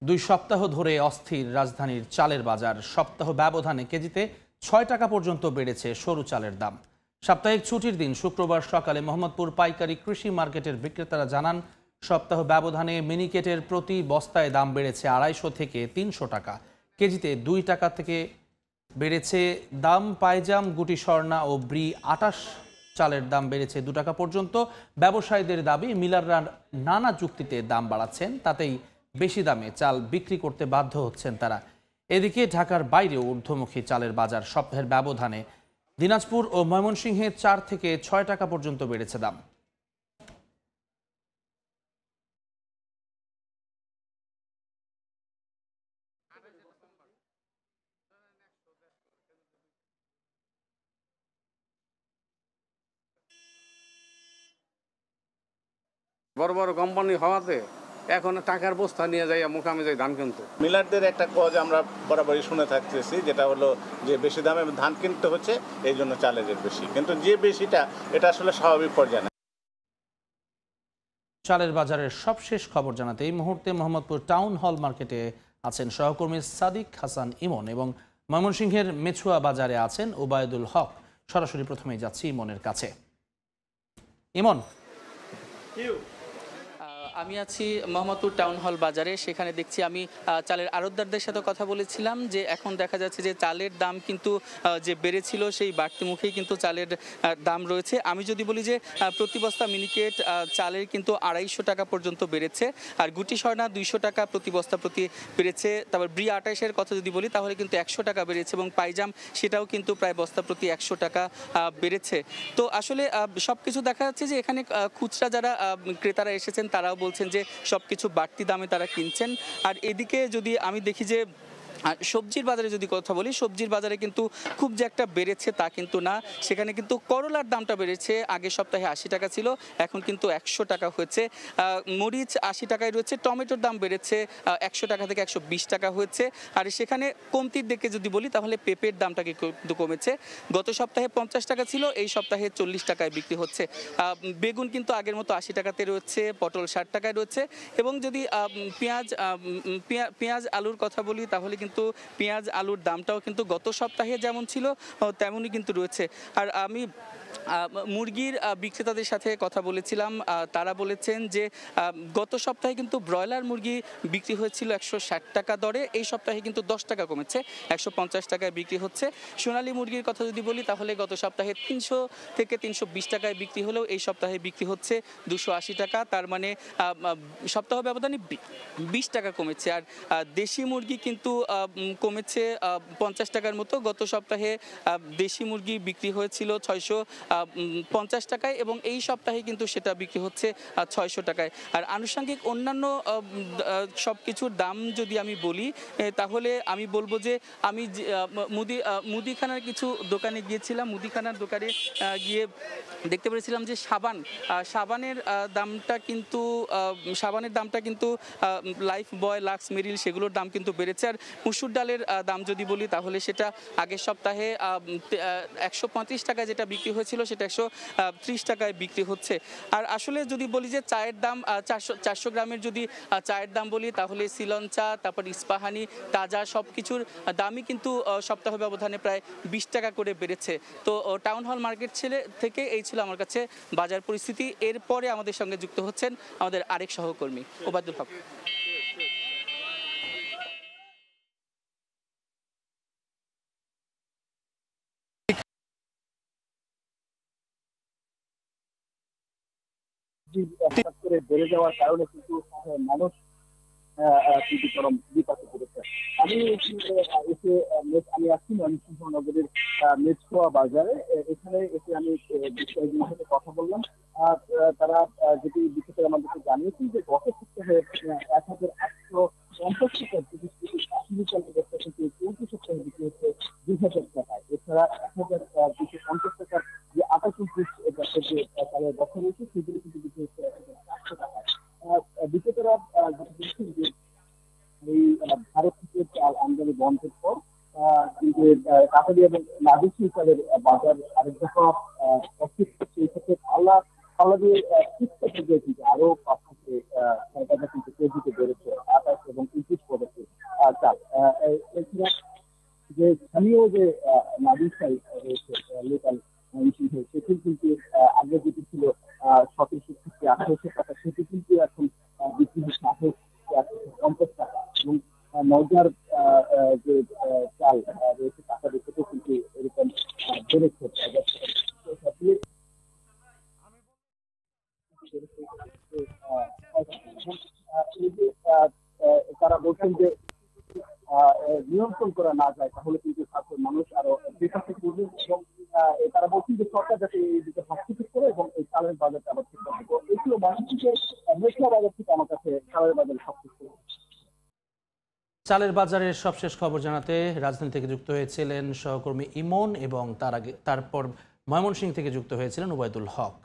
দুই সপ্তাহ ধরে অস্থির রাজধানীর চালের বাজার। সপ্তাহ ব্যবধানে কেজিতে ৬ টাকা পর্যন্ত বেড়েছে সরু চালের দাম। সাপ্তাহিক ছুটির দিন শুক্রবার সকালে মোহাম্মদপুর পাইকারি কৃষি মার্কেটের বিক্রেতারা জানান, সপ্তাহ ব্যবধানে মিনিকেটের প্রতি বস্তায় দাম বেড়েছে ২৫০ থেকে ৩০০ টাকা। কেজিতে ২ টাকা থেকে বেড়েছে দাম। পাইজাম, গুটি স্বর্ণা ও ব্রি ২৮ চালের দাম বেড়েছে ২ টাকা পর্যন্ত। ব্যবসায়ীদের দাবি, মিলাররা নানা যুক্তিতে দাম বাড়াচ্ছেন, তাতেই বেশি দামে চাল বিক্রি করতে বাধ্য হচ্ছেন তারা। এদিকে ঢাকার বাইরেও ঊর্ধ্বমুখী চালের বাজার। সপ্তাহের ব্যবধানে দিনাজপুর ও ময়মনসিংহে ৪ থেকে ৬ টাকা পর্যন্ত বেড়েছে দাম। বড় বড় কোম্পানি হওয়াতে এখন টাকার বস্তা নিয়ে যাই মুখামে যাই ধান কিনতে। মিলারদের একটা কজ আমরা বরাবরই শুনে থাকতেছি, যেটা হলো যে বেশি দামে ধান কিনতে হচ্ছে, এই জন্য চালের রেট বেশি। কিন্তু যে বেশিটা এটা আসলে স্বাভাবিক পর্যায়ে না। চালের বাজারের সবশেষ খবর জানাতে এই মুহূর্তে মোহাম্মদপুর টাউন হল মার্কেটে আছেন সহকর্মী সাদিক হাসান ইমন এবং ময়মনসিংহের মেছুয়া বাজারে আছেন ওবায়দুল হক। সরাসরি প্রথমেই যাচ্ছি ইমনের কাছে। ইমন, আমি আছি মোহাম্মদপুর টাউন হল বাজারে। সেখানে দেখছি আমি চালের আড়তদারদের সাথে কথা বলেছিলাম যে এখন দেখা যাচ্ছে যে চালের দাম কিন্তু যে বেড়েছিল সেই বাড়তি মুখেই কিন্তু চালের দাম রয়েছে। আমি যদি বলি যে প্রতি বস্তা মিনিকেট চালের কিন্তু ২৫০ টাকা পর্যন্ত বেড়েছে, আর গুটি স্বর্ণা ২০০ টাকা প্রতি বস্তা প্রতি বেড়েছে। তারপর ব্রি ২৮-এর কথা যদি বলি তাহলে কিন্তু ১০০ টাকা বেড়েছে, এবং পাইজাম সেটাও কিন্তু প্রায় বস্তা প্রতি ১০০ টাকা বেড়েছে। তো আসলে সব কিছু দেখা যাচ্ছে যে এখানে খুচরা যারা ক্রেতারা এসেছেন তারাও বলছেন যে সবকিছু বাড়তি দামে তারা কিনছেন। আর এদিকে যদি আমি দেখি যে সবজির বাজারে যদি কথা বলি, সবজির বাজারে কিন্তু খুব যে একটা বেড়েছে তা কিন্তু না। সেখানে কিন্তু করলার দামটা বেড়েছে, আগের সপ্তাহে ৮০ টাকা ছিল, এখন কিন্তু ১০০ টাকা হয়েছে। মরিচ ৮০ টাকায় রয়েছে। টমেটোর দাম বেড়েছে ১০০ টাকা থেকে ১২০ টাকা হয়েছে। আর সেখানে কমতির দিকে যদি বলি তাহলে পেঁপের দামটা কিন্তু কমেছে। গত সপ্তাহে ৫০ টাকা ছিল, এই সপ্তাহে ৪০ টাকায় বিক্রি হচ্ছে। বেগুন কিন্তু আগের মতো ৮০ টাকাতে রয়েছে, পটল ৬০ টাকায় রয়েছে। এবং যদি পেঁয়াজ আলুর কথা বলি তাহলে কিন্তু পেঁয়াজ আলুর দামটাও কিন্তু গত সপ্তাহে যেমন ছিল তেমনই কিন্তু রয়েছে। আর আমি মুরগির বিক্রেতাদের সাথে কথা বলেছিলাম, তারা বলেছেন যে গত সপ্তাহে কিন্তু ব্রয়লার মুরগি বিক্রি হয়েছিল ১৬০ টাকা দরে, এই সপ্তাহে কিন্তু ১০ টাকা কমেছে, ১৫০ টাকায় বিক্রি হচ্ছে। সোনালী মুরগির কথা যদি বলি তাহলে গত সপ্তাহে ৩০০ থেকে ৩২০ টাকায় বিক্রি হলেও এই সপ্তাহে বিক্রি হচ্ছে ২৮০ টাকা। তার মানে সপ্তাহ ব্যবধানে ২০ টাকা কমেছে। আর দেশি মুরগি কিন্তু কমেছে ৫০ টাকার মতো। গত সপ্তাহে দেশি মুরগি বিক্রি হয়েছিল ৬৫০ টাকায়, এবং এই সপ্তাহে কিন্তু সেটা বিক্রি হচ্ছে ৬০০ টাকায়। আর আনুষঙ্গিক অন্যান্য সব কিছুর দাম যদি আমি বলি তাহলে আমি বলবো যে আমি মুদিখানার কিছু দোকানে গিয়েছিলাম। মুদিখানার দোকানে গিয়ে দেখতে পেরেছিলাম যে সাবানের দামটা কিন্তু লাইফ বয়, লাক্স, মেরিল সেগুলোর দাম কিন্তু বেড়েছে। আর মুসুর ডালের দাম যদি বলি তাহলে সেটা আগের সপ্তাহে ১৩৫ টাকায় যেটা বিক্রি হয়েছিল সেটা ১৩০ টাকায় বিক্রি হচ্ছে। আর আসলে যদি বলি যে চায়ের দাম ৪০০ গ্রামের যদি চায়ের দাম বলি তাহলে সিলন চা, তারপর ইস্পাহানি, তাজা সব কিছুর দামই কিন্তু সপ্তাহ ব্যবধানে প্রায় ২০ টাকা করে বেড়েছে। তো টাউন হল মার্কেট থেকে এই ছিল আমার কাছে বাজার পরিস্থিতি। এরপরে আমাদের সঙ্গে যুক্ত হচ্ছেন আমাদের আরেক সহকর্মী ওবায়দুল হক। হঠাৎ করে বেড়ে যাওয়ার কারণে কিন্তু মানুষ কিন্তু চরম বিপাকে পড়েছে। আমি আসছি ময়মনসিংহ নগরের মেছুয়া বাজারে। এখানে এসে আমি বিষয়গুলোর সাথে কথা বললাম। আর তারা যেটি বিশেষজ্ঞ আমাদেরকে জানিয়েছেন যে গত সপ্তাহে ১,৮৫০ টাকার কাশ্মীরি চালের বস্তা কিন্তু চলতি সপ্তাহে বিক্রি হচ্ছে ২,০০০ টাকায়। এছাড়া ১,২৫০ টাকার যে ২৮-২৯ যে চালের বস্তা রয়েছে সেগুলো কিন্তু বিক্রি হচ্ছে ১,৪০০ টাকায়। বিক্রেতারা বলছেন যে এই ভারত থেকে চাল আমদানি বন্ধের পর কিন্তু কাতারি এবং নাদেশি চালের বাজার আরেক দফা সেই ক্ষেত্রে পাল্লা দিয়ে শীর্ষ পর্যায়ে কিন্তু আরো ৫ থেকে ৬ টাকা কিন্তু কেজিতে বেড়েছে ২৮ এবং ২৯ পর্যন্ত। স্থানীয় যে নাজিরশাহী রয়েছে লোকাল সেটি কিন্তু আগে যেটি ছিল 1700 থেকে 1800 টাকা, সেটি কিন্তু এখন বিক্রি হচ্ছে 1850 টাকা। এবং নওগাঁর যে চাল রয়েছে টাকা দেখতে কিন্তু এরকম বেড়েছে। এই যে তারা বলছেন যে নিয়ন্ত্রণ করা না যায় তাহলে কিন্তু সাধারণ মানুষ আরো বিপাকে পড়বে। এবং তারা বলছেন যে সরকার যাতে এই দিকে হস্তক্ষেপ করে এবং এই চালের বাজারটা আবার ঠিক করে। তো এগুলো মানুষ থেকে মেঘলা বাজার থেকে আমার কাছে চালের বাজারে সবকিছু। চালের বাজারের সবশেষ খবর জানাতে রাজধানী থেকে যুক্ত হয়েছিলেন সহকর্মী ইমন এবং তারপর ময়মনসিংহ থেকে যুক্ত হয়েছিলেন ওবায়দুল হক।